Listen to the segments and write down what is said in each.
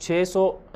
600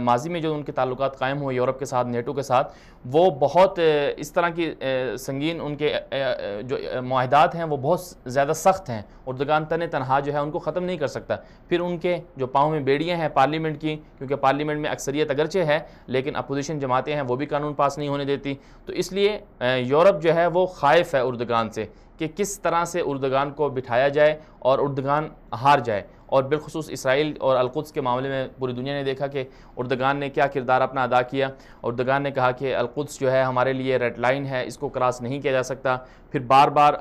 ماضی میں جو ان کے تعلقات قائم ہوئے یورپ کے ساتھ، نیٹو کے ساتھ، وہ بہت اس طرح کی سنگین ان کے جو معاہدات ہیں وہ بہت زیادہ سخت ہیں. اردگان تنہا جو ہے ان کو ختم نہیں کر سکتا. پھر ان کے جو پاؤں میں بیڑیاں ہیں پارلیمنٹ کی، کیونکہ پارلیمنٹ میں اکثریت اگرچہ ہے لیکن اپوزیشن جماعتیں ہیں وہ بھی قانون پاس نہیں ہونے دیتی. تو اس لیے یورپ جو ہے وہ خائف ہے اردگان سے کہ کس طرح سے اردگان کو بٹھایا جائے اور اردگان ہار جائے. اور بالخصوص اسرائیل اور القدس کے معاملے میں پوری دنیا نے دیکھا کہ اردگان نے کیا کردار اپنا ادا کیا. اردگان نے کہا کہ القدس جو ہے ہمارے لیے ریڈ لائن ہے، اس کو کراس نہیں کیا جا سکتا. پھر بار بار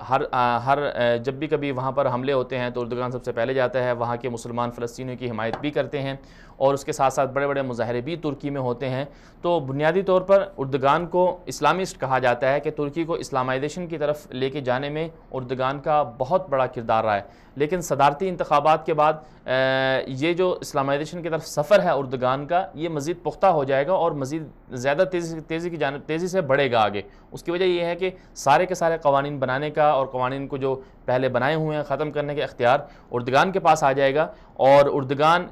ہر جب بھی کبھی وہاں پر حملے ہوتے ہیں تو اردگان سب سے پہلے جاتا ہے، وہاں کے مسلمان فلسطینیوں کی حمایت بھی کرتے ہیں، اور اس کے ساتھ ساتھ بڑے بڑے مظاہرے بھی ترکی میں ہوتے ہیں. تو بنیادی طور پر اردگان کو اسلامسٹ کہا جاتا ہے کہ ترکی کو اسلامائزیشن کی طرف لے کے جانے میں اردگان کا بہت بڑا کردار رہا ہے. لیکن صدارتی انتخابات کے بعد یہ جو اسلامائزیشن کی طرف سفر ہے اردگان کا، یہ مزید پختہ ہو جائے گا اور مزید زیادہ تیزی سے بڑھے گا آگے. اس کی وجہ یہ ہے کہ سارے کے سارے قوانین بنانے کا اور قوانین کو جو پہلے بنائے ہوئے ہیں ختم کرنے کا اختیار اردگان کے پاس آ جائے گا. اور اردگان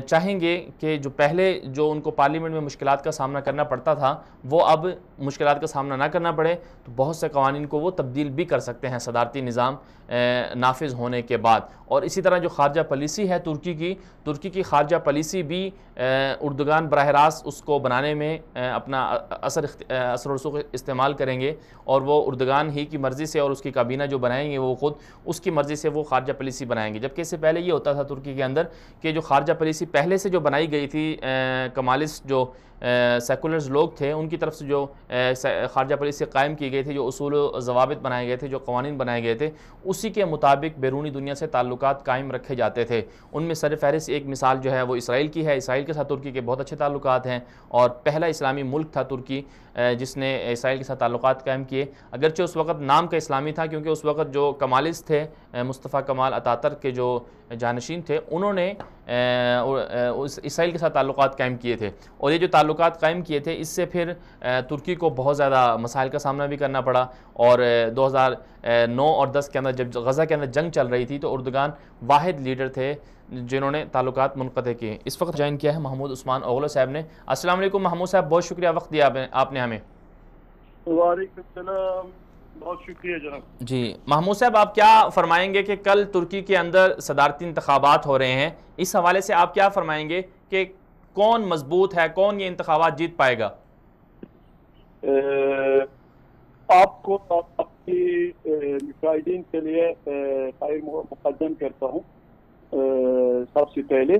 چاہیں گے کہ جو پہلے جو ان کو پارلیمنٹ میں مشکلات کا سامنا کرنا پڑتا تھا وہ اب مشکلات کا سامنا نہ کرنا پڑے. تو بہت سے قوانین کو وہ تبدیل بھی کر سکتے ہیں صدارتی نظام نافذ ہونے کے بعد. اور اسی طرح جو خارجہ پالیسی ہے ترکی کی خارجہ پالیسی بھی اردگان براہ راست اس کو بنانے میں اپنا اثر و رسوخ استعمال کریں گے، اور وہ اردگان ہی کی مرضی سے اور اس کی کابینہ جو بنائیں گے وہ خود اس کی مرضی سے وہ خارجہ پالیسی بنائیں گے. جبکہ اس سے پہلے یہ ہوتا تھا ترکی کے اندر کہ جو خارجہ پالیسی پہلے سے جو بنائی گئی تھی کمالسٹ جو سیکولرز لوگ تھے ان کی طرف سے جو خارجہ پالیسی قائم کی گئی تھی، جو اصول و ضوابط بنائے گئے تھے، جو قوانین بنائے گئے تھے، اسی کے مطابق بیرونی دنیا سے تعلقات قائم رکھے جاتے تھے. ان میں سر فہرست ایک مثال جو ہے وہ اسرائیل کی ہے. اسرائیل کے ساتھ ترکی کے بہت اچھے تعلقات ہیں، اور پہلا اسلامی ملک تھا ترکی جس نے اسرائیل کے ساتھ تعلقات قائم کیے. اگرچہ اس وقت نام کا اسلامی تھا، کیونکہ اس وقت جو کمالسٹ تھے مصطفیٰ کمال اتاترک کے جو جانشین تھے انہوں نے اسرائیل کے ساتھ تعلقات قائم کیے تھے. اور یہ جو تعلقات قائم کیے تھے اس سے پھر ترکی کو بہت زیادہ مسائل کا سامنا بھی کرنا پڑا. اور 2009 اور 10 کے اندر جب غزہ کے اندر جنگ چل رہی تھی تو اردگان واحد لیڈر تھے جنہوں نے تعلقات منقطع کیے. اس وقت جوائن کیا ہے محمود عثمان اوغلو صاحب نے. السلام علیکم محمود صاحب، بہت شکریہ وقت دیا آپ نے ہمیں. وعلیکم السلام، بہت شکریہ جناب. جی محمود صاحب، آپ کیا فرمائیں گے کہ کل ترکی کے اندر صدارتی انتخابات ہو رہے ہیں، اس حوالے سے آپ کیا فرمائیں گے کہ کون مضبوط ہے، کون یہ انتخابات جیت پائے گا؟ آپ کو آپ کی مشاہدین کے لیے خیر مقدم کرتا ہوں سب سے پہلے،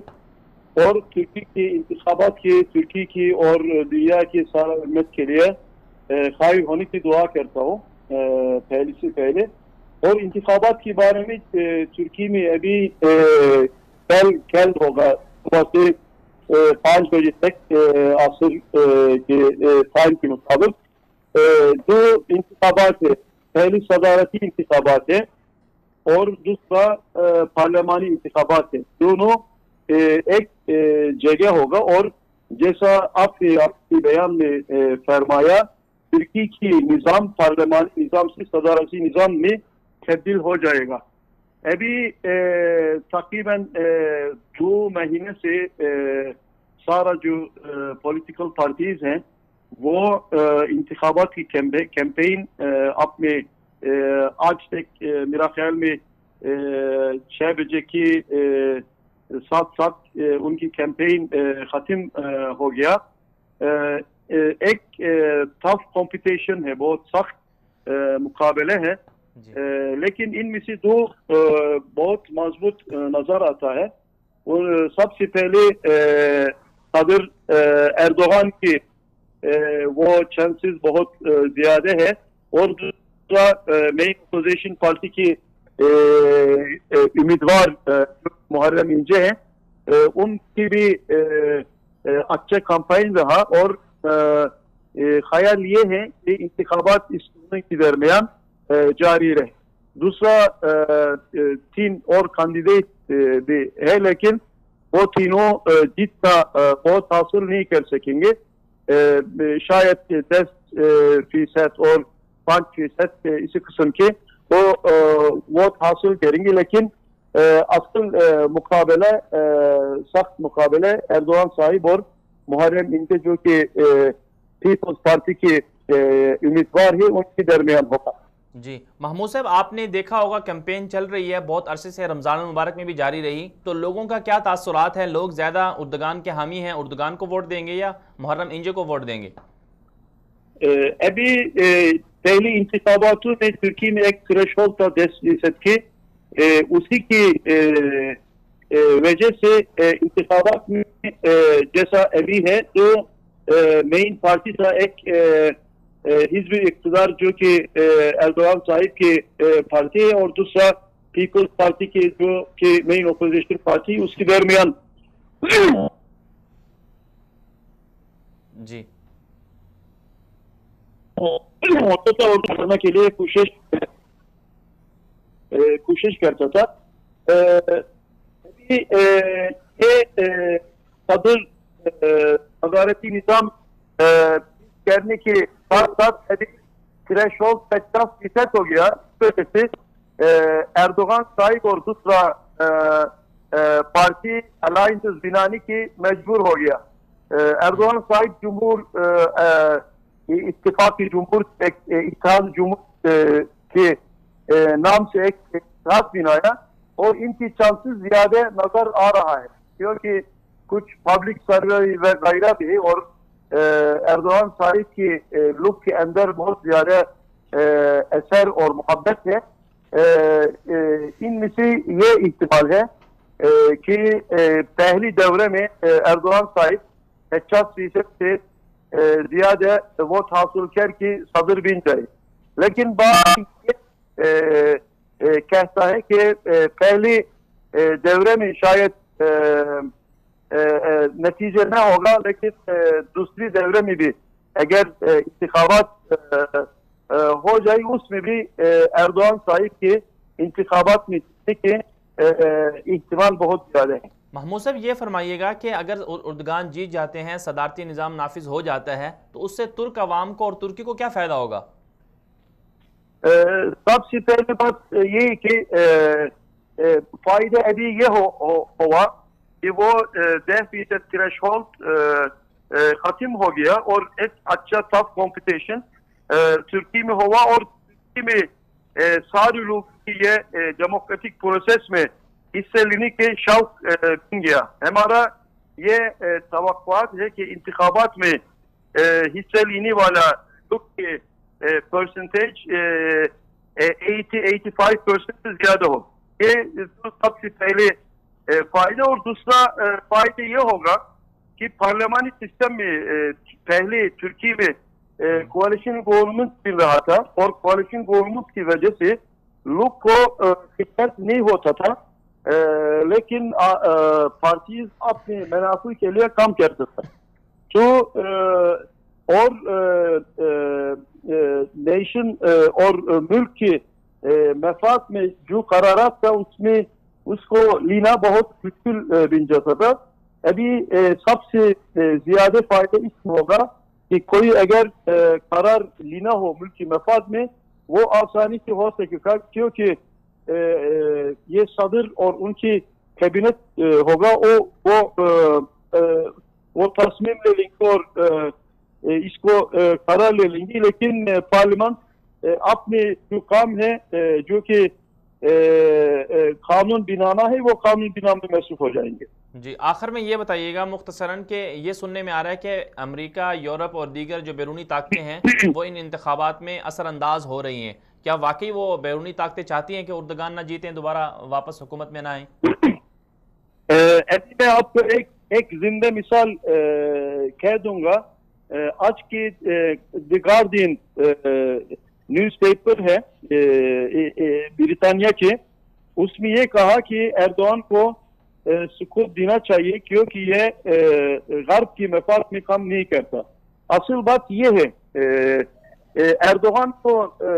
اور ترکی کی انتخابات کی ترکی کی اور دنیا کی سارا امت کے لیے خیر ہونے کی دعا کرتا ہوں پہلے سے پہلے. اور انتخابات کے بارے میں ترکی میں ابھی کل ہوگا صبح سے 5 بجے تک عصر کے ٹائم کے مطابق دو انتخابات ہے. پہلی صدارتی انتخابات ہے اور دوسرا پارلیمانی انتخابات ہے. دونوں ایک جگہ ہوگا، اور جیسا آپ کے بیان میں فرمایا ترکی کی نظام پارلیمانی نظام سے صدارتی نظام میں تبدیل ہو جائے گا. ابھی تقریباً 2 مہینے سے سارا جو پولیٹیکل پارٹیز ہیں وہ انتخابات کی کیمپین اپنے آج تک میرا خیال میں 6 بجے کی ساتھ ان کی کیمپین ختم ہو گیا. ایک ٹف کمپٹیشن ہے، بہت سخت مقابلے ہیں، لیکن ان میں سے 2 بہت مضبوط نظر آتا ہے. اور سب سے پہلے صدر ایردوغان کے وہ چانسز بہت زیادہ ہے، اور دوسرا مین اپوزیشن پارٹی کے امیدوار محرم انجے ہیں، ان کی بھی اچھا کمپین رہا. اور خیال یہ ہے کہ انتخابات اس کے درمیان جاری رہے. دوسرا 3 اور کینڈیڈیٹ بھی ہے، لیکن وہ تینوں جیت کا بہت حاصل نہیں کر سکیں گے. شاید 10% اور 5% اسی قسم کے ووٹ حاصل کریں گے. لیکن اصل مقابلہ سخت مقابلہ ایردوغان صاحب اور محرم انجے جو کہ پیپلز پارٹی کے امیدوار ہیں ان کے درمیان ہوگا. جی محمود صاحب، آپ نے دیکھا ہوگا کیمپین چل رہی ہے بہت عرصے سے، رمضان المبارک میں بھی جاری رہی، تو لوگوں کا کیا تاثرات ہیں؟ لوگ زیادہ اردگان کے حامی ہیں، اردگان کو ووٹ دیں گے یا محرم انجے کو ووٹ دیں گے؟ ابھی پہلی انتخاباتوں میں ترکی میں ایک تھریش ہولڈ تھا 10% کے، اسی کی وجہ سے انتخابات میں جیسا ابھی ہے تو مین پارٹی تھا ایک حزب اقتدار جو کہ ایردوغان صاحب کے پارٹی ہے، اور دوسرا پیپلز پارٹی کے جو کہ مین اپوزیشن پارٹی، اس کے درمیان جی کرنے کے لیے کوشش کرتا تھا. یہ صدر صدارتی نظام کرنے کے ساتھ ساتھ تھریش ہولڈ 50% ہو گیا، اس وجہ سے ایردوغان صاحب اور دوسرا پارٹی الائنس بنانے کی مجبور ہو گیا. ایردوغان صاحب جمہور اتفاقی جمہور اتحاد جمہور کے نام سے ایک اتحاد بنایا، اور ان کی چانسز زیادہ نظر آ رہا ہے کیونکہ کچھ پبلک سروے وغیرہ بھی، اور ایردوغان صاحب کی لوگ کے اندر بہت زیادہ اثر اور محبت ہے. ان میں سے یہ احتمال ہے کہ پہلی دورے میں ایردوغان صاحب 50% سے زیادہ ووٹ حاصل کر کے صدر بن جائے. لیکن بات کہتا ہے کہ پہلے دورے میں شاید نتیجہ نہ ہوگا، لیکن دوسری دورے میں بھی اگر انتخابات ہو جائے اس میں بھی ایردوغان صاحب کے انتخابات میں جیتنے کے احتمال بہت زیادہ ہیں. محمود صاحب یہ فرمائیے گا کہ اگر اردگان جیت جاتے ہیں، صدارتی نظام نافذ ہو جاتا ہے، تو اس سے ترک عوام کو اور ترکی کو کیا فائدہ ہوگا؟ سب سے پہلے بات یہ کہ فائدہ ابھی یہ ہوا کہ وہ 10% تھریش ہولڈ ختم ہو گیا، اور ایک اچھا ٹف کمپٹیشن ترکی میں ہوا، اور ترکی میں سارے لوگ کی یہ ڈیموکریٹک پروسیس میں حصے لینے کے شوق بن گیا. ہمارا یہ توقعات ہے کہ انتخابات میں حصہ لینے والا لوگ کے پرسنٹیج 80-85% سے زیادہ ہو. یہ سب سے پہلے فائدہ. اور دوسرا فائدہ یہ ہوگا کہ پارلیمانی سسٹم میں پہلے ترکی میں کوalition گورنمنٹ مل رہا تھا، اور کوalition گورنمنٹ کی وجہ سے لوگ کو خدمت نہیں ہوتا تھا، لیکن پارٹیز اپنے منافع کے لیے کام کرتا تھا. تو اور نیشن اور ملک کے مفاد میں جو قرارات تھا اس میں اس کو لینا بہت مشکل بن جاتا تھا. ابھی سب سے زیادہ فائدہ اس میں ہوگا کہ کوئی اگر قرار لینا ہو ملک کے مفاد میں وہ آسانی سے ہو سکے گا، کیونکہ یہ صدر اور ان کی کیبنٹ ہوگا، وہ تصمیم لے لیں گے اور اس کو قرار لے لیں گے. لیکن پارلیمان اپنے جو کام ہے جو کہ قانون بنانا ہے وہ قانون بنانے میں مصروف ہو جائیں گے. جی آخر میں یہ بتائیے گا مختصراً کہ یہ سننے میں آ رہا ہے کہ امریکہ، یورپ اور دیگر جو بیرونی طاقتیں ہیں وہ ان انتخابات میں اثر انداز ہو رہی ہیں. کیا واقعی وہ بیرونی طاقتیں چاہتی ہیں کہ اردگان نہ جیتیں، دوبارہ واپس حکومت میں نہ آئیں؟ ایسے میں آپ کو ایک زندہ مثال کہہ دوں گا. آج کی دی گارڈین نیوز پیپر ہے برطانیہ کے، اس میں یہ کہا کہ ایردوان کو سکوت دینا چاہیے کیونکہ یہ غرب کی مفاد میں کام نہیں کرتا. اصل بات یہ ہے ایردوغان کو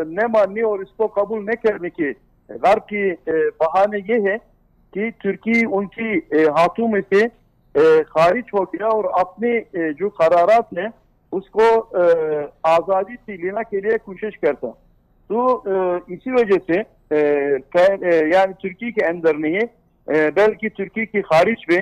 نہ ماننے اور اس کو قبول نہ کرنے کے غرب کی بہانے یہ ہے کہ ترکی ان کی ہاتھوں میں سے خارج ہو گیا اور اپنے جو قرارات ہیں اس کو آزادی سے لینا کے لیے کوشش کرتا. تو اسی وجہ سے یعنی ترکی کے اندر نہیں بلکہ ترکی کے خارج میں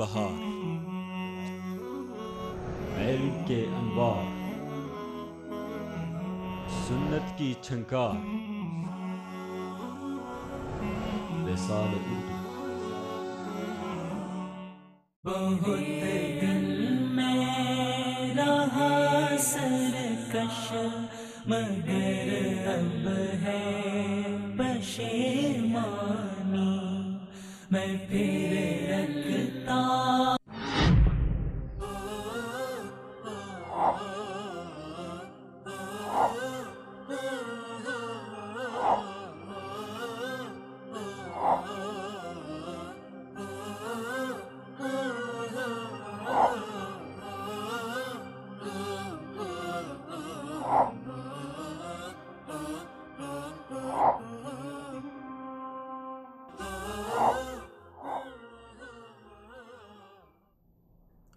بہار، علم کے انوار، سنت کی چھنکار، رسالہ اردو۔ بہت دل میں رہا سرکش، مگر اب ہے پشیمانی، میں پھر رکھتا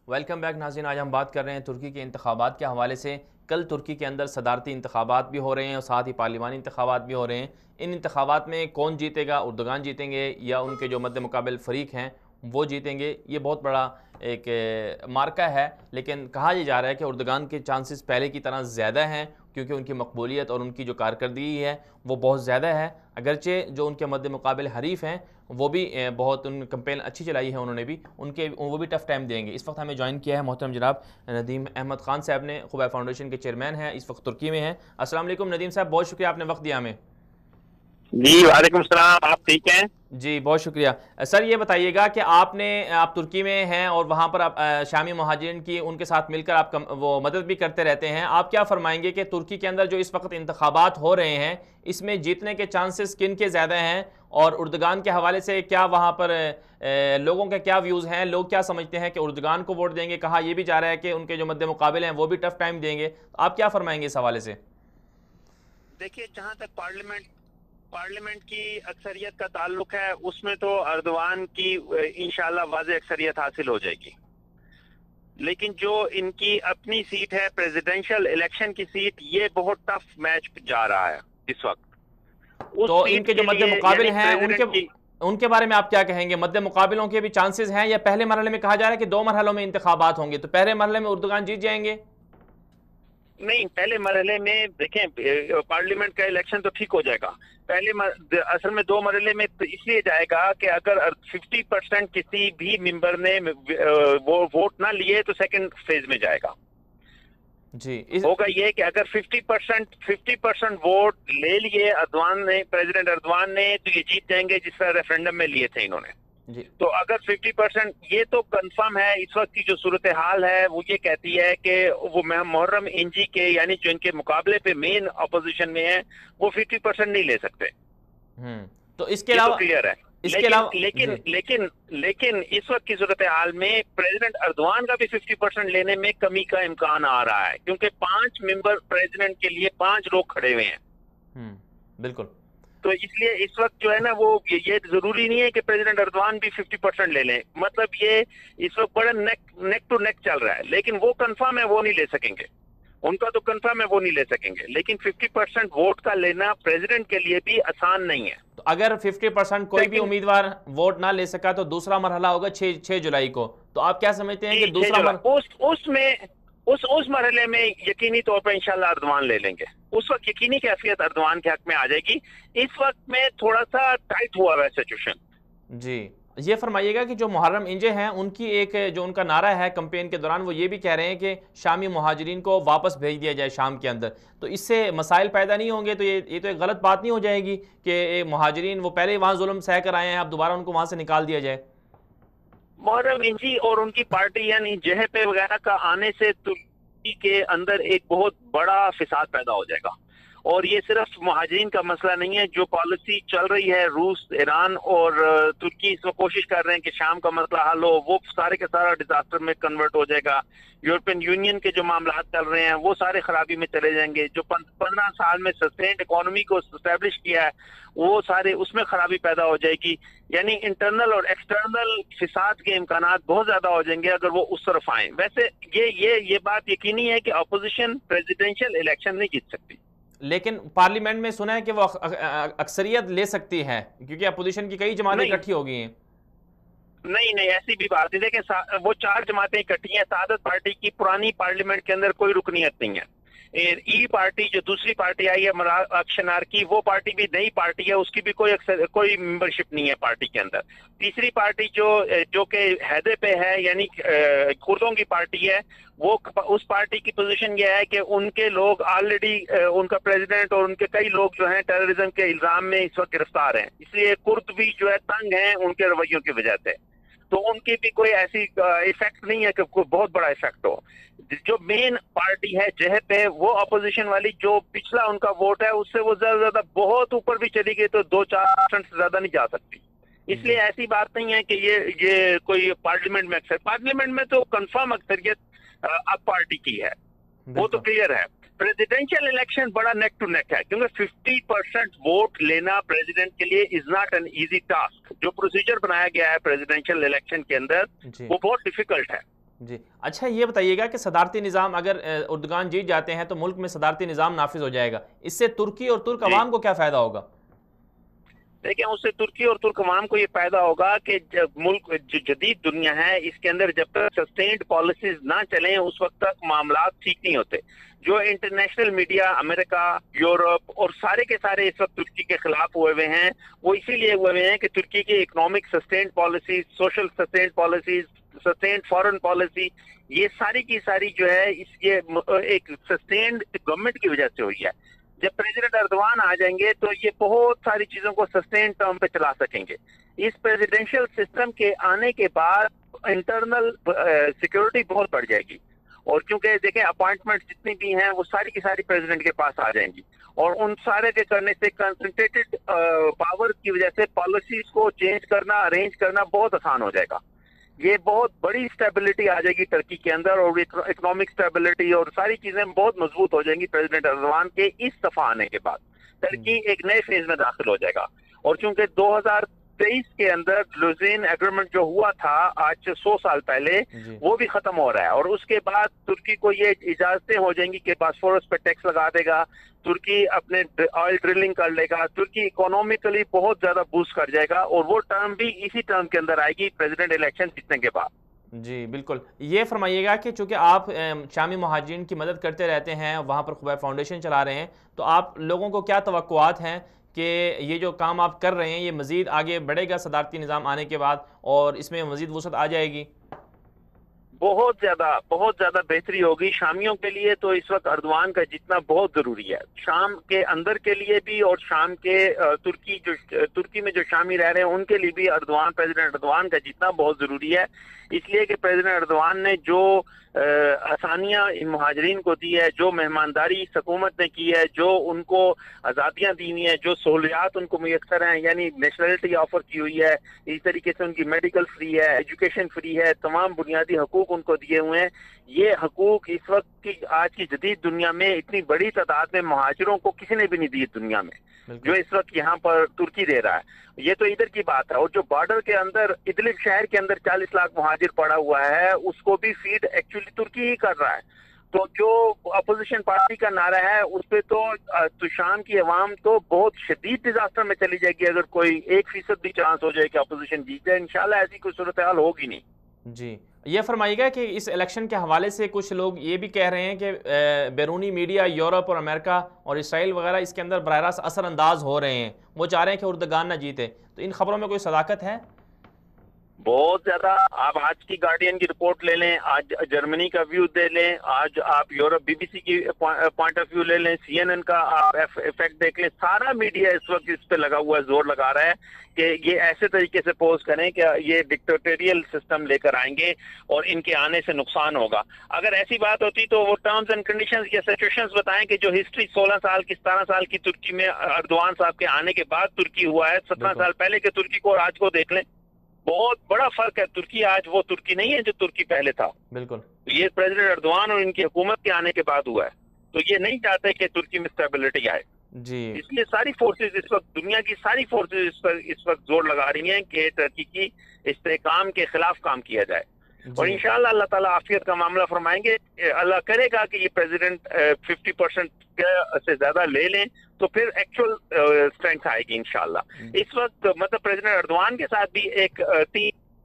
ویلکم بیک ناظرین، آج ہم بات کر رہے ہیں ترکی کے انتخابات کے حوالے سے۔ کل ترکی کے اندر صدارتی انتخابات بھی ہو رہے ہیں اور ساتھ ہی پارلیمانی انتخابات بھی ہو رہے ہیں۔ ان انتخابات میں کون جیتے گا، اردگان جیتیں گے یا ان کے جو مد مقابل فریق ہیں وہ جیتیں گے، یہ بہت بڑا ایک مارکہ ہے۔ لیکن کہا یہ جا رہا ہے کہ اردگان کے چانسز پہلے کی طرح زیادہ ہیں، کیونکہ ان کی مقبولیت اور ان کی جو کارکردگی ہے وہ بہت زیادہ ہے، اگرچہ جو ان کے مد مقابل حریف ہیں وہ بھی بہت ان کمپین اچھی چلائی ہے، انہوں نے بھی وہ بھی ٹف ٹائم دیں گے۔ اس وقت ہمیں جوائن کیا ہے محترم جناب ندیم احمد خان صاحب نے، خبیب فاؤنڈیشن کے چیئرمین ہیں، اس وقت ترکی میں ہیں۔ السلام علیکم ندیم صاحب، بہت شکریہ آپ نے وقت دیا ہمیں۔ جی وعلیکم السلام، آپ ٹھیک ہیں؟ جی بہت شکریہ سر۔ یہ بتائیے گا کہ آپ ترکی میں ہیں اور وہاں پر آپ شامی مہاجرین کی ان کے ساتھ مل کر آپ وہ مدد بھی کرتے رہتے ہیں، آپ کیا فرمائیں گے کہ ترکی کے اندر جو اس وقت انتخابات ہو رہے ہیں اس میں جیتنے کے چانسز کن کے زیادہ ہیں، اور اردگان کے حوالے سے کیا وہاں پر لوگوں کے کیا ویوز ہیں، لوگ کیا سمجھتے ہیں کہ اردگان کو ووٹ دیں گے؟ کہا یہ بھی جا رہا ہے کہ ان کے جو مد مقابل ہیں وہ بھی ٹف ٹائم دیں گے، آپ کیا فرمائیں گے اس حوالے سے؟ دیکھیے، جہاں تک پارلیمنٹ کی اکثریت کا تعلق ہے، اس میں تو اردوان کی انشاءاللہ واضح اکثریت حاصل ہو جائے گی، لیکن جو ان کی اپنی سیٹ ہے پریزیڈنشل الیکشن کی سیٹ، یہ بہت ٹف میچ جا رہا ہے اس وقت۔ تو ان کے جو مد مقابل ہیں ان کے بارے میں آپ کیا کہیں گے؟ مد مقابلوں کے بھی چانسز ہیں، یا پہلے مرحلے میں کہا جا رہا ہے کہ 2 مرحلوں میں انتخابات ہوں گے، تو پہلے مرحلے میں اردگان جیت جائیں گے؟ نہیں، پہلے مرحلے میں دیکھیں، پارلیمنٹ کا الیکشن تو ٹھیک ہو جائے گا، اصل میں 2 مرحلے میں اس لیے جائے گا کہ اگر 50% کسی بھی ممبر نے وہ ووٹ نہ لیے تو سیکنڈ فیز میں جائے گا۔ جی ہوگا یہ کہ اگر 50% ووٹ لے لیے پریزیڈنٹ اردوان نے، تو یہ جیت جائیں گے، جس طرح ریفرینڈم میں لیے تھے انہوں نے۔ جی تو اگر 50%، یہ تو کنفرم ہے، اس وقت کی جو صورتحال ہے وہ یہ کہتی ہے کہ وہ محرم انجی کے، یعنی جو ان کے مقابلے پہ مین اپوزیشن میں ہیں، وہ 50% نہیں لے سکتے۔ تو اس کے علاوہ کلیئر ہے، لیکن اس وقت کی صورتحال میں پریزیڈنٹ اردوان کا بھی 50% لینے میں کمی کا امکان آ رہا ہے، کیونکہ 5 ممبر پریزیڈنٹ کے لیے 5 لوگ کھڑے ہوئے ہیں۔ بالکل۔ تو اس لیے اس وقت جو ہے نا، وہ یہ ضروری نہیں ہے کہ پریزیڈنٹ اردوان بھی 50% لے لیں، مطلب یہ اس وقت بڑا نیک ٹو نیک چل رہا ہے، لیکن وہ کنفرم ہے وہ نہیں لے سکیں گے، ان کا تو کنفرم ہے وہ نہیں لے سکیں گے، لیکن 50% ووٹ کا لینا پریزیڈنٹ کے لیے بھی آسان نہیں ہے۔ تو اگر 50% کوئی بھی امیدوار ووٹ نہ لے سکا تو دوسرا مرحلہ ہوگا 6 جولائی کو، تو آپ کیا سمجھتے ہیں کہ دوسرا مرحلہ اس مرحلے میں یقینی طور پر انشاءاللہ اردوان لے لیں گے؟ اس وقت یقینی کیفیت اردوان کے حق میں آ جائے گی۔ اس وقت میں تھوڑا سا ٹائٹ ہوا ہے سچویشن۔ جی یہ فرمائیے گا کہ جو محرم انجے ہیں، ان کی ایک جو ان کا نعرہ ہے کمپین کے دوران، وہ یہ بھی کہہ رہے ہیں کہ شامی مہاجرین کو واپس بھیج دیا جائے شام کے اندر، تو اس سے مسائل پیدا نہیں ہوں گے؟ تو یہ تو ایک غلط بات نہیں ہو جائے گی کہ مہاجرین وہ پہلے وہاں ظلم سہ کر آئے ہیں، اب دوبارہ ان کو وہاں سے نکال دیا جائے؟ محرم انجی اور ان کی پارٹی یعنی جہپے وغیرہ کا آنے سے ترکی کے اندر ایک بہت بڑا فساد پیدا ہو جائے گا، اور یہ صرف مہاجرین کا مسئلہ نہیں ہے۔ جو پالیسی چل رہی ہے، روس، ایران اور ترکی اس میں کوشش کر رہے ہیں کہ شام کا مسئلہ حل ہو، وہ سارے کے سارا ڈیزاسٹر میں کنورٹ ہو جائے گا۔ یورپین یونین کے جو معاملات چل رہے ہیں وہ سارے خرابی میں چلے جائیں گے۔ جو 15 سال میں سسٹینڈ اکانومی کو اسٹیبلش کیا ہے، وہ سارے اس میں خرابی پیدا ہو جائے گی۔ یعنی انٹرنل اور ایکسٹرنل فساد کے امکانات بہت زیادہ ہو جائیں گے اگر وہ اس طرف آئیں۔ ویسے یہ بات یقینی ہے کہ اپوزیشن پریزیڈنشل الیکشن نہیں جیت سکتی، لیکن پارلیمنٹ میں سنا ہے کہ وہ اکثریت لے سکتی ہے، کیونکہ اپوزیشن کی کئی جماعتیں اکٹھی ہو گئی ہیں۔ نہیں نہیں ایسی بھی بات نہیں. دیکھیں وہ 4 جماعتیں اکٹھی ہیں. سعادت پارٹی کی پرانی پارلیمنٹ کے اندر کوئی رکنیت نہیں ہے. ای پارٹی جو دوسری پارٹی آئی ہے اکشنار کی, وہ پارٹی بھی نئی پارٹی ہے, اس کی بھی کوئی ممبرشپ نہیں ہے پارٹی کے اندر. تیسری پارٹی جو کہ حیدے پہ ہے یعنی کردوں کی پارٹی ہے, وہ اس پارٹی کی پوزیشن یہ ہے کہ ان کے لوگ آلریڈی ان کا پریزیڈنٹ اور ان کے کئی لوگ جو ہیں ٹیررزم کے الزام میں اس وقت گرفتار ہیں, اس لیے کرد بھی جو ہے تنگ ہیں ان کے رویوں کی وجہ سے. تو ان کی بھی کوئی ایسی ایفیکٹ نہیں ہے کہ کوئی بہت بڑا ایفیکٹ ہو. جو مین پارٹی ہے جہے پہ, وہ اپوزیشن والی, جو پچھلا ان کا ووٹ ہے اس سے وہ زیادہ بہت اوپر بھی چلی گئی تو 2-4% سے زیادہ نہیں جا سکتی. اس لیے ایسی بات نہیں ہے کہ یہ کوئی پارلیمنٹ میں پارلیمنٹ میں تو کنفرم اکثریت اب پارٹی کی ہے, وہ تو کلیئر ہے. پریزیڈینشیل الیکشن بڑا نیک ٹو نیک ہے, کیونکہ 50% ووٹ لینا پریزیڈنٹ کے لیے is not an easy task. جو پروسیجر بنایا گیا ہے پریزیڈینشیل الیکشن کے اندر وہ بہت ڈیفیکلٹ ہے. جی اچھا, یہ بتائیے گا کہ صدارتی نظام اگر اردگان جیت جاتے ہیں تو ملک میں صدارتی نظام نافذ ہو جائے گا, اس سے ترکی اور ترک عوام کو کیا فائدہ ہوگا؟ دیکھیں اس سے ترکی اور ترک عوام کو یہ فائدہ ہوگا کہ جب ملک جو جدید دنیا ہے اس کے اندر جب تک سسٹینڈ پالیسیز نہ چلیں اس وقت تک معاملات ٹھیک نہیں ہوتے. جو انٹرنیشنل میڈیا امریکہ, یورپ اور سارے کے سارے اس وقت ترکی کے خلاف ہوئے ہوئے ہیں, وہ اسی لیے ہوئے ہوئے ہیں کہ ترکی کی economic sustained policies, social sustained policies, sustained foreign policy, یہ ساری کی ساری جو ہے ایک سسٹینڈ گورنمنٹ کی وجہ سے ہوئی ہے. جب پریزیڈنٹ اردوان آ جائیں گے تو یہ بہت ساری چیزوں کو سسٹین ٹرم پہ چلا سکیں گے. اس پریزیڈینشیل سسٹم کے آنے کے بعد انٹرنل سیکیورٹی بہت بڑھ جائے گی, اور کیونکہ دیکھیں اپوائنٹمنٹ جتنی بھی ہیں وہ ساری کی ساری پریزیڈنٹ کے پاس آ جائیں گی, اور ان سارے کے کرنے سے کنسنٹریٹڈ پاور کی وجہ سے پالیسیز کو چینج کرنا, ارینج کرنا بہت آسان ہو جائے گا. یہ بہت بڑی اسٹیبلٹی آ جائے گی ترکی کے اندر, اور اکنامک اسٹیبلٹی اور ساری چیزیں بہت مضبوط ہو جائیں گی پریزیڈنٹ اردوان کے اس دفعہ آنے کے بعد. ترکی ایک نئے فیز میں داخل ہو جائے گا. اور چونکہ 2023 کے اندر لوزین ایگریمنٹ جو ہوا تھا آج 100 سال پہلے, وہ بھی ختم ہو رہا ہے, اور اس کے بعد ترکی کو یہ اجازتیں ہو جائیں گی کہ باسفورس پہ ٹیکس لگا دے گا, ترکی اپنے آئل ڈرلنگ کر لے گا, ترکی اکنامیکلی بہت زیادہ بوسٹ کر جائے گا, اور وہ ٹرم بھی اسی ٹرم کے اندر آئے گی پریزیڈنٹ الیکشن جیتنے کے بعد. جی بالکل. یہ فرمائیے گا کہ چونکہ آپ شامی مہاجرین کی مدد کرتے رہتے ہیں, وہاں پر خبیب فاؤنڈیشن چلا رہے ہیں, تو آپ لوگوں کو کیا توقعات ہیں کہ یہ جو کام آپ کر رہے ہیں یہ مزید آگے بڑھے گا صدارتی نظام آنے کے بعد, اور اس میں مزید وسعت آ جائے گی؟ بہت زیادہ بہتری ہوگی شامیوں کے لیے. تو اس وقت اردوان کا جتنا بہت ضروری ہے, شام کے اندر کے لیے بھی, اور شام کے ترکی میں جو شامی رہ رہے ہیں ان کے لیے بھی پریزیڈنٹ اردوان کا جتنا بہت ضروری ہے. اس لیے کہ پریزیڈنٹ اردوان نے جو آسانیاں مہاجرین کو دی ہے, جو مہمانداری حکومت نے کی ہے, جو ان کو آزادیاں دی ہوئی ہیں, جو سہولیات ان کو میسر ہیں, یعنی نیشنلٹی آفر کی ہوئی ہے, اس طریقے سے ان کی میڈیکل فری ہے, ایجوکیشن فری ہے, تمام بنیادی حقوق ان کو دیے ہوئے ہیں. یہ حقوق اس وقت کی آج کی جدید دنیا میں اتنی بڑی تعداد میں مہاجروں کو کسی نے بھی نہیں دی دنیا میں, جو اس وقت یہاں پر ترکی دے رہا ہے. یہ تو ادھر کی بات ہے. اور جو بارڈر کے اندر ادلب شہر کے اندر 40 لاکھ مہاجر پڑا ہوا ہے, اس کو بھی فیڈ ایکچولی ترکی ہی کر رہا ہے. تو جو اپوزیشن پارٹی کا نعرہ ہے اس پہ تو شام کی عوام تو بہت شدید ڈیزاسٹر میں چلی جائے گی اگر کوئی 1% بھی چانس ہو جائے کہ اپوزیشن جیت جائے. انشاءاللہ ایسی کوئی صورتحال ہوگی نہیں. جی یہ فرمائیے گا کہ اس الیکشن کے حوالے سے کچھ لوگ یہ بھی کہہ رہے ہیں کہ بیرونی میڈیا یورپ اور امریکہ اور اسرائیل وغیرہ اس کے اندر براہ راست اثر انداز ہو رہے ہیں, وہ چاہ رہے ہیں کہ اردگان نہ جیتے, تو ان خبروں میں کوئی صداقت ہے؟ بہت زیادہ. آپ آج کی گارڈین کی رپورٹ لے لیں, آج جرمنی کا ویو دے لیں, آج آپ یورپ BBC کی پوائنٹ آف ویو لے لیں, CNN کا آپ افیکٹ دیکھ لیں. سارا میڈیا اس وقت اس پہ لگا ہوا ہے, زور لگا رہا ہے کہ یہ ایسے طریقے سے پوز کریں کہ یہ ڈکٹیٹوریل سسٹم لے کر آئیں گے اور ان کے آنے سے نقصان ہوگا. اگر ایسی بات ہوتی تو وہ ٹرمز اینڈ کنڈیشنز یا سچویشنز بتائیں کہ جو ہسٹری 16 سال کی 17 سال کی ترکی میں اردوان صاحب کے آنے کے بعد ترکی ہوا ہے, 17 سال پہلے کے ترکی کو اور آج کو دیکھ لیں. بہت بڑا فرق ہے. ترکی آج وہ ترکی نہیں ہے جو ترکی پہلے تھا. بالکل. یہ پریزیڈنٹ اردوان اور ان کی حکومت کے آنے کے بعد ہوا ہے, تو یہ نہیں چاہتے کہ ترکی میں اسٹیبلٹی آئے. جی اس لیے ساری فورسز اس وقت, دنیا کی ساری فورسز اس وقت زور لگا رہی ہیں کہ ترکی کی استحکام کے خلاف کام کیا جائے. اور انشاءاللہ اللہ تعالیٰ عافیت کا معاملہ فرمائیں گے. اللہ کرے گا کہ یہ پریزیڈنٹ 50% سے زیادہ لے لیں تو پھر ایکچوئل اسٹرینتھ آئے گی انشاءاللہ. اس وقت مطلب پریزیڈنٹ اردوان کے ساتھ بھی ایک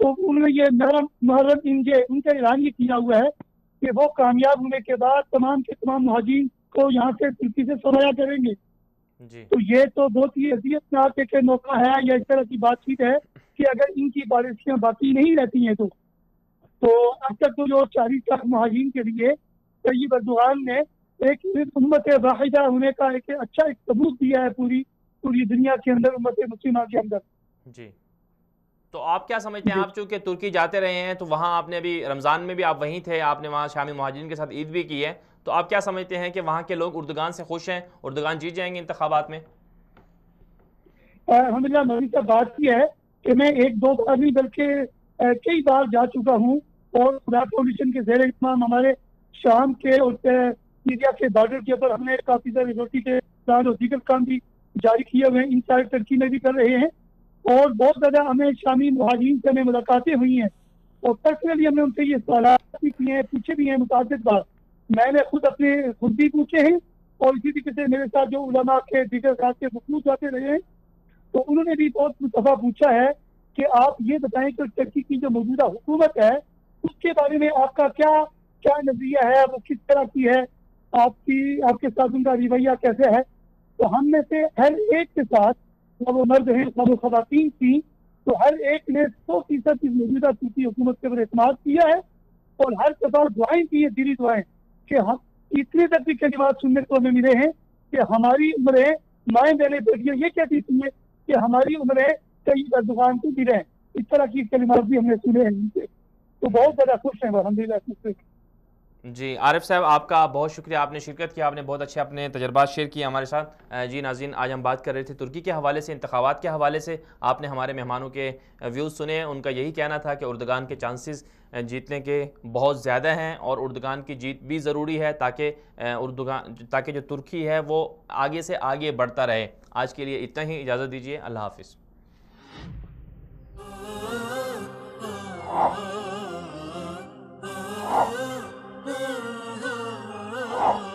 تو انہوں نے یہ محرم ان کا اعلان یہ کیا ہوا ہے کہ وہ کامیاب ہونے کے بعد تمام کے تمام مہاجرین کو یہاں سے ترکی سے سرمایہ کریں گے. تو یہ تو بہت ہی اذیت ناک ایک موقع ہے یا اس طرح کی بات چیت ہے کہ اگر ان کی پالیسیاں باقی نہیں رہتی ہیں تو اب تک تو جو 40 لاکھ مہاجرین کے لیے طیب اردوغان نے ایک امت واحدہ ہونے کا ایک اچھا ایک ثبوت دیا ہے پوری دنیا کے اندر، امت مسلمہ کے اندر. جی تو آپ کیا سمجھتے ہیں؟ آپ چونکہ ترکی جاتے رہے ہیں تو وہاں آپ نے ابھی رمضان میں بھی آپ وہیں تھے، آپ نے وہاں شامی مہاجرین کے ساتھ عید بھی کی ہے، تو آپ کیا سمجھتے ہیں کہ وہاں کے لوگ اردگان سے خوش ہیں؟ اردگان جیت جائیں گے انتخابات میں؟ الحمدللہ مودی صاحب بات کی ہے کہ میں ایک دو بار نہیں بلکہ کئی بار جا چکا ہوں، اور خدا فاؤنڈیشن کے زیر اہتمام ہمارے شام کے اور سیریا کے بارڈر کے اوپر ہم نے کافی سارے روٹی کے پلان اور دیگر کام بھی جاری کیے ہوئے ہیں، ان سارے ترکی میں بھی کر رہے ہیں، اور بہت زیادہ ہمیں شامی مہاجرین سے ہمیں ملاقاتیں ہوئی ہیں، اور پرسنلی ہم نے ان سے یہ سوالات بھی کیے ہیں، پوچھے بھی ہیں متعدد بار. میں نے خود بھی پوچھے ہیں، اور اسی طریقے سے میرے ساتھ جو علماء کے دیگر ساتھ کے مخلوق جاتے رہے ہیں تو انہوں نے بھی بہت دفعہ پوچھا ہے کہ آپ یہ بتائیں کہ ترکی کی جو موجودہ حکومت ہے اس کے بارے میں آپ کا کیا نظریہ ہے، وہ کس طرح کی ہے، آپ کے ساتھ ان کا رویہ کیسے ہے. تو ہم میں سے ہر ایک کے ساتھ، نہ وہ مرد ہیں نہ وہ خواتین تھیں، تو ہر ایک نے 100% اس موجودہ ترکی حکومت کے اوپر اعتماد کیا ہے، اور ہر دفعہ دعائیں کی ہیں، دلی دعائیں، کہ ہم اتنے تک بھی کلمات سننے کو ہمیں ملے ہیں کہ ہماری عمریں مائیں بہنیں بیٹیاں یہ کہتی تھی کہ ہماری عمریں طیب اردوغان کو بھی رہیں. اس طرح کی کلمات بھی ہم نے سنے ہیں ان سے، تو بہت زیادہ خوش ہیں الحمدللہ. جی عارف صاحب آپ کا بہت شکریہ، آپ نے شرکت کی، آپ نے بہت اچھے اپنے تجربات شیئر کیے ہمارے ساتھ. جی ناظرین، آج ہم بات کر رہے تھے ترکی کے حوالے سے، انتخابات کے حوالے سے. آپ نے ہمارے مہمانوں کے ویوز سنے، ان کا یہی کہنا تھا کہ اردگان کے چانسز جیتنے کے بہت زیادہ ہیں، اور اردگان کی جیت بھی ضروری ہے تاکہ جو ترکی ہے وہ آگے سے آگے بڑھتا رہے. آج کے لیے اتنا ہی، اجازت دیجیے، اللہ حافظ. oh